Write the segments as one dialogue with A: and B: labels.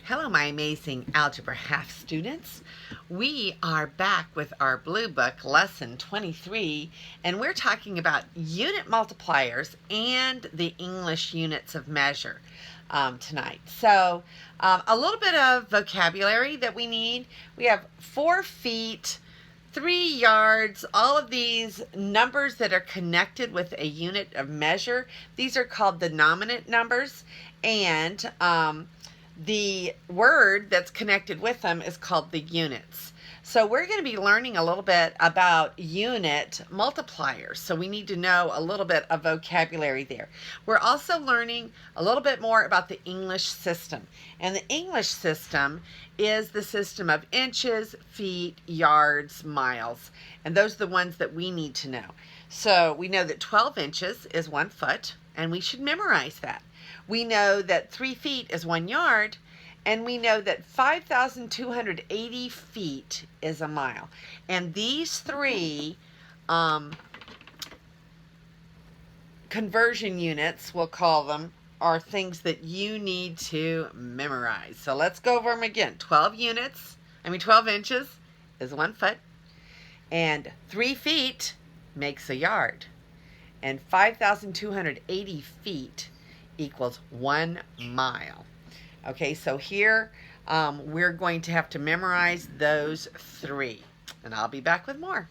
A: Hello, my amazing Algebra Half students. We are back with our Blue Book, Lesson 23, and we're talking about unit multipliers and the English units of measure tonight. So, a little bit of vocabulary that we need. We have 4 feet, 3 yards, all of these numbers that are connected with a unit of measure. These are called denominant numbers, and the word that's connected with them is called the units. So we're going to be learning a little bit about unit multipliers. So we need to know a little bit of vocabulary there. We're also learning a little bit more about the English system. And the English system is the system of inches, feet, yards, miles. And those are the ones that we need to know. So we know that 12 inches is 1 foot, and we should memorize that. We know that 3 feet is 1 yard, and we know that 5,280 feet is a mile. And these 3 conversion units, we'll call them, are things that you need to memorize. So let's go over them again. 12 inches is 1 foot, and 3 feet makes a yard, and 5,280 feet equals 1 mile. Okay, so here we're going to have to memorize those 3, and I'll be back with more.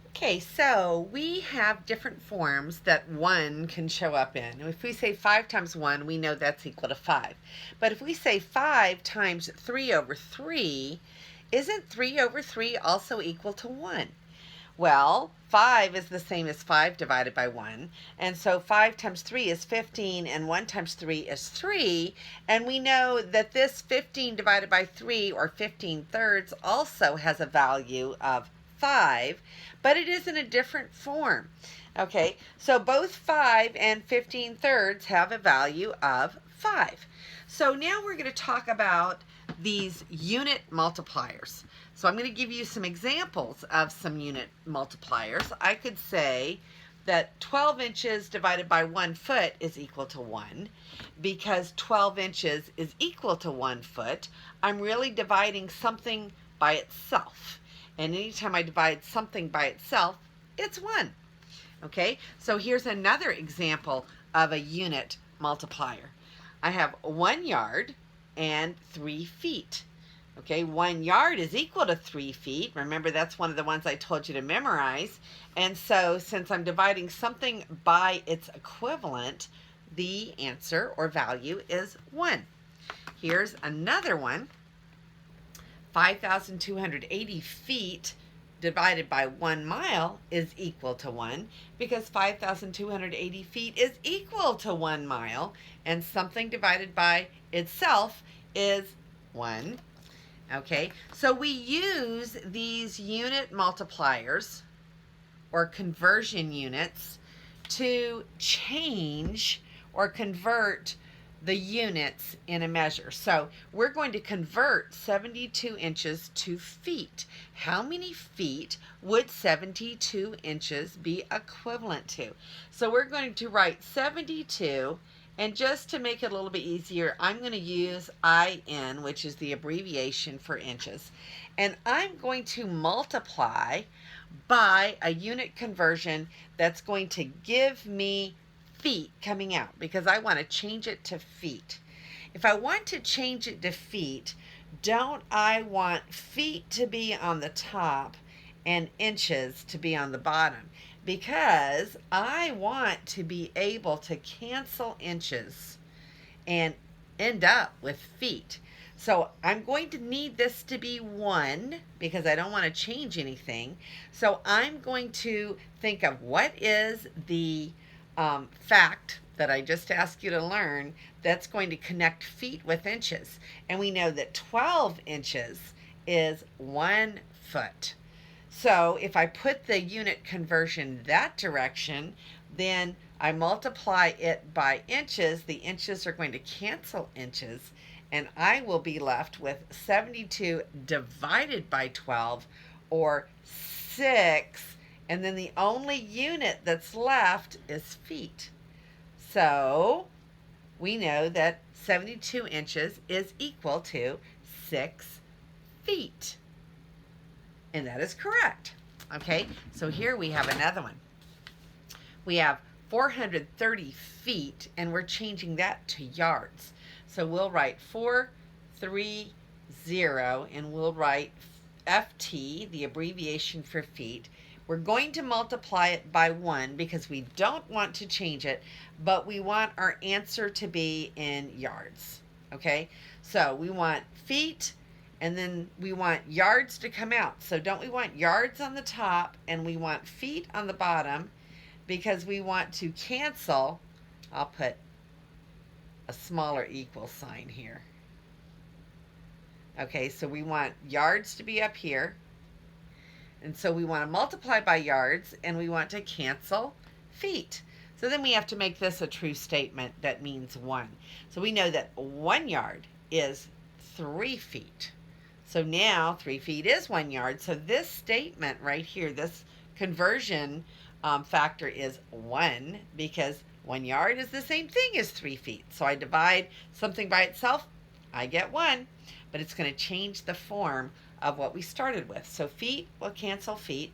A: Okay, so we have different forms that 1 can show up in. If we say 5 times 1, we know that's equal to 5. But if we say 5 times 3 over 3, isn't 3 over 3 also equal to 1? Well, 5 is the same as 5 divided by 1, and so 5 times 3 is 15, and 1 times 3 is 3, and we know that this 15 divided by 3, or 15 thirds, also has a value of 5, but it is in a different form. Okay, so both 5 and 15 thirds have a value of 5. So now we're going to talk about these unit multipliers. So I'm going to give you some examples of some unit multipliers. I could say that 12 inches divided by 1 foot is equal to 1. Because 12 inches is equal to 1 foot, I'm really dividing something by itself. And anytime I divide something by itself, it's 1. Okay, so here's another example of a unit multiplier. I have 1 yard and 3 feet. Okay, 1 yard is equal to 3 feet. Remember, that's one of the ones I told you to memorize. And so, since I'm dividing something by its equivalent, the answer or value is 1. Here's another one. 5,280 feet divided by 1 mile is equal to 1, because 5,280 feet is equal to 1 mile, and something divided by itself is 1. Okay, so we use these unit multipliers or conversion units to change or convert the units in a measure. So we're going to convert 72 inches to feet. How many feet would 72 inches be equivalent to? So we're going to write 72. And just to make it a little bit easier, I'm going to use IN, which is the abbreviation for inches. And I'm going to multiply by a unit conversion that's going to give me feet coming out, because I want to change it to feet. If I want to change it to feet, don't I want feet to be on the top and inches to be on the bottom? Because I want to be able to cancel inches and end up with feet. So I'm going to need this to be 1 because I don't want to change anything. So I'm going to think of what is the fact that I just asked you to learn that's going to connect feet with inches. And we know that 12 inches is 1 foot. So if I put the unit conversion that direction, then I multiply it by inches. The inches are going to cancel inches, and I will be left with 72 divided by 12, or 6, and then the only unit that's left is feet. So we know that 72 inches is equal to 6 feet. And that is correct. Okay, so here we have another one. We have 430 feet, and we're changing that to yards. So we'll write 430, and we'll write FT, the abbreviation for feet. We're going to multiply it by 1 because we don't want to change it, but we want our answer to be in yards. Okay, so we want feet, and then we want yards to come out. So don't we want yards on the top, and we want feet on the bottom, because we want to cancel. I'll put a smaller equal sign here. Okay, so we want yards to be up here. And so we want to multiply by yards, and we want to cancel feet. So then we have to make this a true statement that means 1. So we know that 1 yard is 3 feet. So now 3 feet is 1 yard. So this statement right here, this conversion factor is 1, because 1 yard is the same thing as 3 feet. So I divide something by itself, I get 1, but it's going to change the form of what we started with. So feet will cancel feet,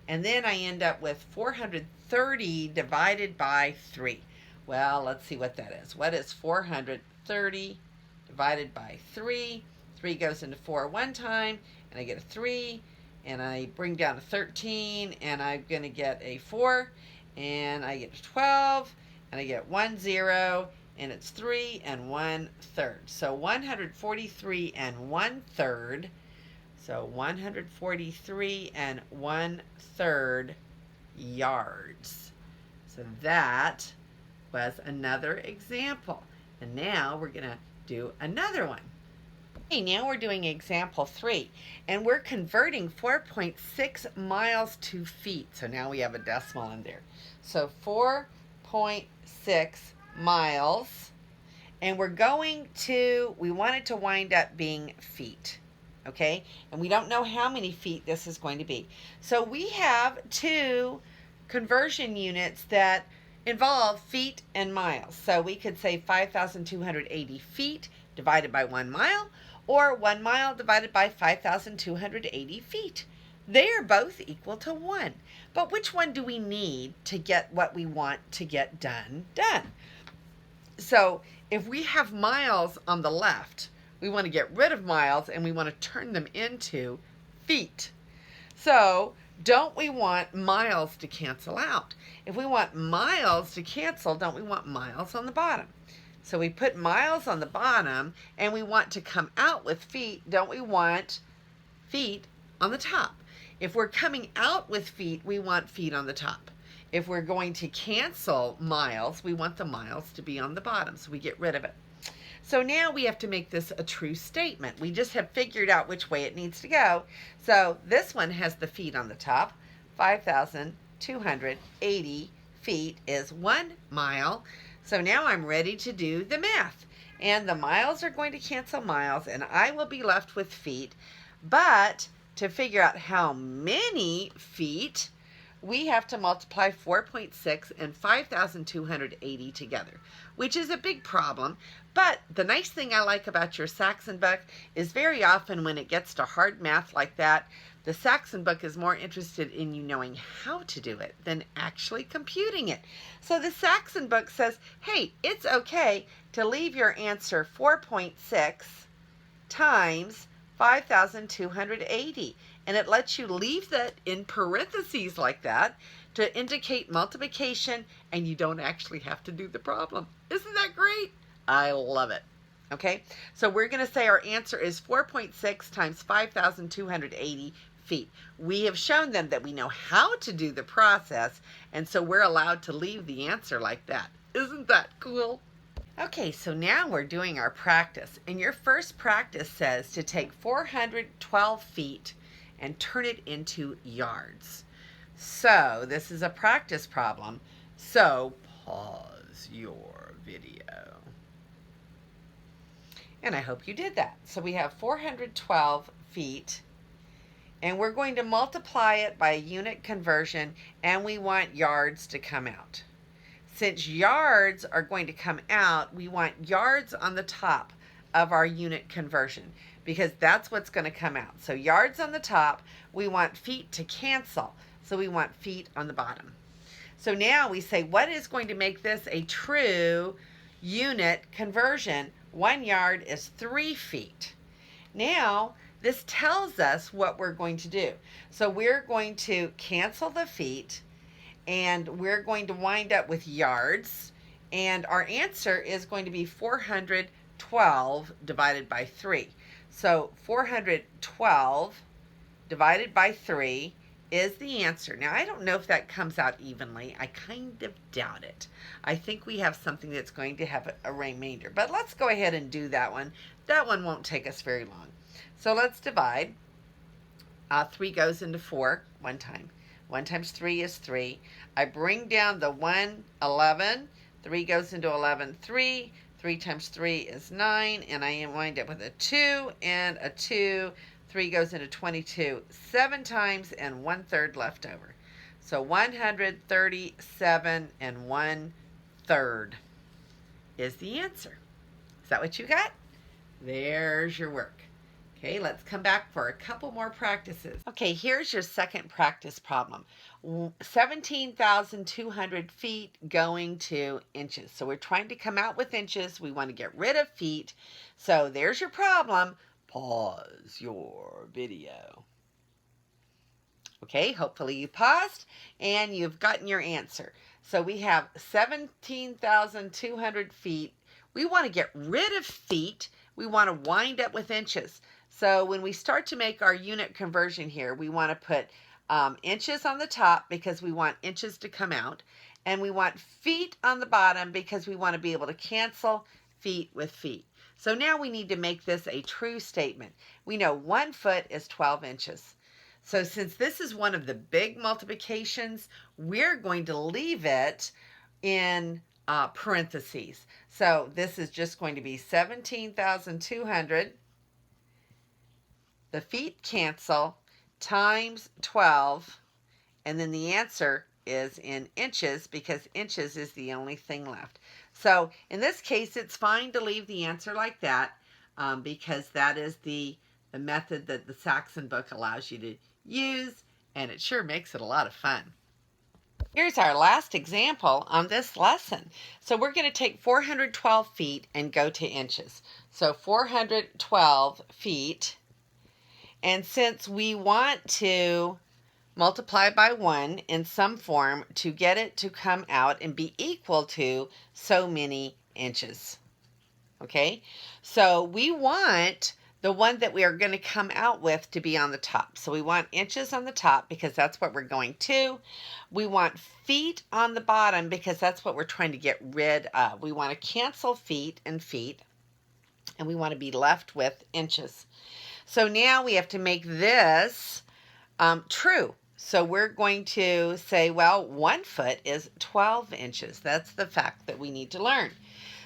A: and then I end up with 430 divided by 3. Well, let's see what that is. What is 430 divided by 3? 3 goes into 4 one time, and I get a 3, and I bring down a 13, and I'm going to get a 4, and I get a 12, and I get 1 0, and it's 3 1/3. So 143 1/3. So 143 1/3 yards. So that was another example. And now we're going to do another one. Okay, now we're doing example 3, and we're converting 4.6 miles to feet. So now we have a decimal in there. So 4.6 miles, and we want it to wind up being feet. Okay, and we don't know how many feet this is going to be. So we have 2 conversion units that involve feet and miles. So we could say 5,280 feet divided by 1 mile, or 1 mile divided by 5,280 feet. They are both equal to 1. But which one do we need to get what we want to get done? So if we have miles on the left, we want to get rid of miles, and we want to turn them into feet. So don't we want miles to cancel out? If we want miles to cancel, don't we want miles on the bottom? So we put miles on the bottom, and we want to come out with feet. Don't we want feet on the top? If we're coming out with feet, we want feet on the top. If we're going to cancel miles, we want the miles to be on the bottom, so we get rid of it. So now we have to make this a true statement. We just have figured out which way it needs to go. So this one has the feet on the top. 5,280 feet is 1 mile. So now I'm ready to do the math. And the miles are going to cancel miles, and I will be left with feet. But to figure out how many feet, we have to multiply 4.6 and 5,280 together, which is a big problem. But the nice thing I like about your Saxon book is very often when it gets to hard math like that, the Saxon book is more interested in you knowing how to do it than actually computing it. So the Saxon book says, hey, it's okay to leave your answer 4.6 times 5,280. And it lets you leave that in parentheses like that to indicate multiplication, and you don't actually have to do the problem. Isn't that great? I love it. Okay, so we're going to say our answer is 4.6 times 5,280 feet. We have shown them that we know how to do the process, and so we're allowed to leave the answer like that. Isn't that cool? Okay, so now we're doing our practice, and your first practice says to take 412 feet and turn it into yards. So this is a practice problem, so pause your video. And I hope you did that. So we have 412 feet, and we're going to multiply it by a unit conversion, and we want yards to come out. since yards are going to come out, we want yards on the top of our unit conversion because that's what's going to come out. So yards on the top, we want feet to cancel. So we want feet on the bottom. So now we say, what is going to make this a true unit conversion? 1 yard is 3 feet. Now, this tells us what we're going to do. So we're going to cancel the feet, and we're going to wind up with yards, and our answer is going to be 412 divided by 3. So 412 divided by 3 is the answer. Now, I don't know if that comes out evenly. I kind of doubt it. I think we have something that's going to have a remainder. But let's go ahead and do that one. That one won't take us very long. So let's divide. 3 goes into 4 one time. 1 times 3 is 3. I bring down the 1, 11. 3 goes into 11, 3. 3 times 3 is 9. And I wind up with a 2 and a 2. 3 goes into 22 7 times and 1/3 left over. So 137 and 1/3 is the answer. Is that what you got? There's your work. Okay, let's come back for a couple more practices. Okay, here's your second practice problem. 17,200 feet going to inches. So we're trying to come out with inches. We want to get rid of feet. So there's your problem. Pause your video. Okay, hopefully you paused and you've gotten your answer. So we have 17,200 feet. We want to get rid of feet. We want to wind up with inches. So when we start to make our unit conversion here, we want to put inches on the top because we want inches to come out. And we want feet on the bottom because we want to be able to cancel feet with feet. So now we need to make this a true statement. We know 1 foot is 12 inches. So since this is one of the big multiplications, we're going to leave it in parentheses. So this is just going to be 17,200. The feet cancel times 12. And then the answer is in inches because inches is the only thing left. So in this case, it's fine to leave the answer like that because that is the method that the Saxon book allows you to use, and it sure makes it a lot of fun. Here's our last example on this lesson. So we're going to take 412 feet and go to inches. So 412 feet, and since we want to multiply by 1 in some form to get it to come out and be equal to so many inches. Okay, so we want the one that we are going to come out with to be on the top. So we want inches on the top because that's what we're going to. We want feet on the bottom because that's what we're trying to get rid of. We want to cancel feet, and we want to be left with inches. So now we have to make this true. So we're going to say, well, 1 foot is 12 inches. That's the fact that we need to learn.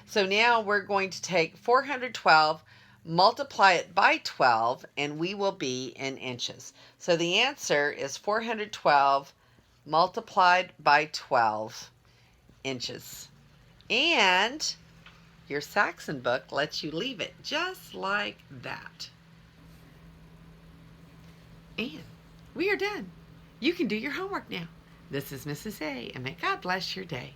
A: So now we're going to take 412, multiply it by 12, and we will be in inches. So the answer is 412 multiplied by 12 inches. And your Saxon book lets you leave it just like that. And we are done. You can do your homework now. This is Mrs. A, and may God bless your day.